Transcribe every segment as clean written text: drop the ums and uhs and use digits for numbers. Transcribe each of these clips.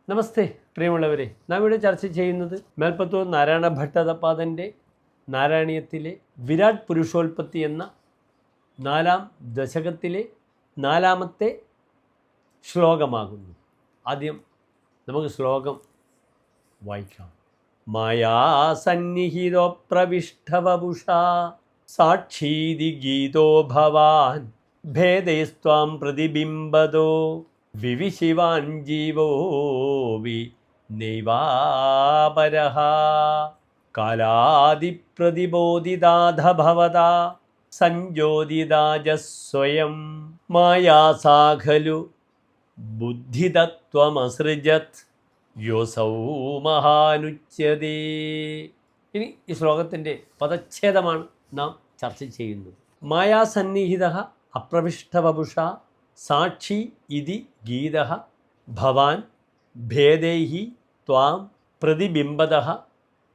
നമസ്തേ പ്രിയമുള്ളവരെ, നാം ഇവിടെ ചർച്ച ചെയ്യുന്നത് മേൽപ്പത്തൂർ നാരായണ ഭട്ടതപാദൻ്റെ നാരായണീയത്തിലെ വിരാട് പുരുഷോൽപത്തി എന്ന 4-ാം ദശകത്തിലെ 4-ാമത്തെ ശ്ലോകമാകുന്നു. ആദ്യം നമുക്ക് ശ്ലോകം വായിക്കാം. മായാസന്നിഹിതോ പ്രവിഷ്ടവപുഷാ സാക്ഷീതി ഗീതോ ഭവാൻ ഭേദൈസ്ത്വാം പ്രതിബിംബതോ വിവിശിവാൻ ജീവോ വി നൈവാപരഃ കാലാദിപ്രതിബോധിതാധ ഭവതാ സഞ്ജോതിതാജ സ്വയം മായാസാ ഖലു ബുദ്ധിതത്വമസൃജത് യോസൗ മഹാനുച്യതേ. ഇനി ഈ ശ്ലോകത്തിൻ്റെ പദച്ഛേദമാണ് നാം ചർച്ച ചെയ്യുന്നത്. മായാസന്നിഹിതഃ അപ്രവിഷ്ടവപുഷ സാക്ഷി ഇതി ഗീതഃ ഭവാൻ ഭേദൈഹി ത്വാം പ്രതിബിംബതഃ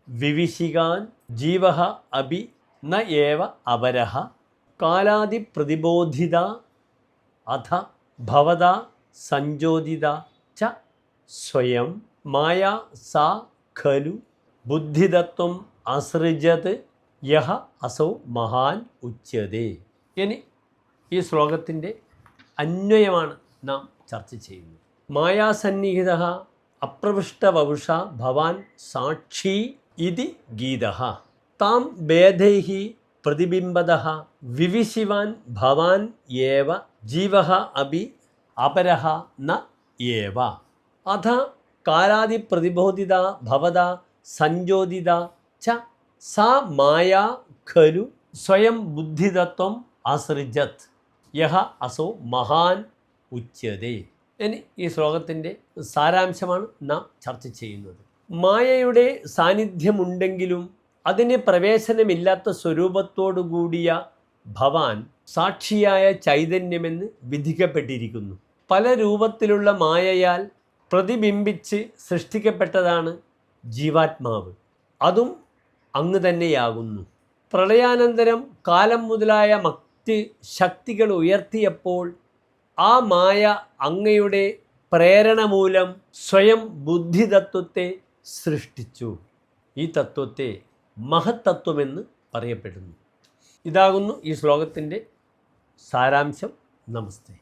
വിവിശികാൻ ജീവഃ അപി ന ഏവ അപരഃ കാലാദിപ്രതിബോധിത അഥ ഭവതാ സഞ്ജോതിത ച സ്വയം മായാ സാ ഖലു ബുദ്ധിതത്വം അസൃജത് യഹ അസൗ മഹാൻ ഉച്യതേ. ഇനി ഈ ശ്ലോകത്തിൻ്റെ അന്വയമാണ് നാം ചർച്ച ചെയ്യുന്നത്. മായാസന്നിഹിതഃ അപ്രവിഷ്ടവപുഷ ഭവാൻ സാക്ഷി ഇതി ഗീതഃ താം ഭേദൈഃ പ്രതിബിംബതഃ വിവിശിവാൻ ഭവാൻ ഏവ ജീവഃ അപി അപരഃ ന ഏവ അഥ കാലാദിപ്രതിബോധിത ഭവതാ സഞ്ജോതിത ച സാ മായാ ഖലു സ്വയം ബുദ്ധിതത്വം അസൃജത് യഹ അസോ മഹാൻ ഉച്യതേ. ഇനി ഈ ശ്ലോകത്തിൻ്റെ സാരാംശമാണ് നാം ചർച്ച ചെയ്യുന്നത്. മായയുടെ സാന്നിധ്യമുണ്ടെങ്കിലും അതിന് പ്രവേശനമില്ലാത്ത സ്വരൂപത്തോടു കൂടിയ ഭവാൻ സാക്ഷിയായ ചൈതന്യമെന്ന് വിധിക്കപ്പെട്ടിരിക്കുന്നു. പല രൂപത്തിലുള്ള മായയാൽ പ്രതിബിംബിച്ച് സൃഷ്ടിക്കപ്പെട്ടതാണ് ജീവാത്മാവ്. അതും അങ്ങ് തന്നെയാകുന്നു. പ്രളയാനന്തരം കാലം മുതലായ ശക്തികൾ ഉയർത്തിയപ്പോൾ ആ മായ അങ്ങയുടെ പ്രേരണ മൂലം സ്വയം ബുദ്ധിതത്വത്തെ സൃഷ്ടിച്ചു. ഈ തത്വത്തെ മഹത്തത്വമെന്ന് പറയപ്പെടുന്നു. ഇതാകുന്നു ഈ ശ്ലോകത്തിൻ്റെ സാരാംശം. നമസ്തേ.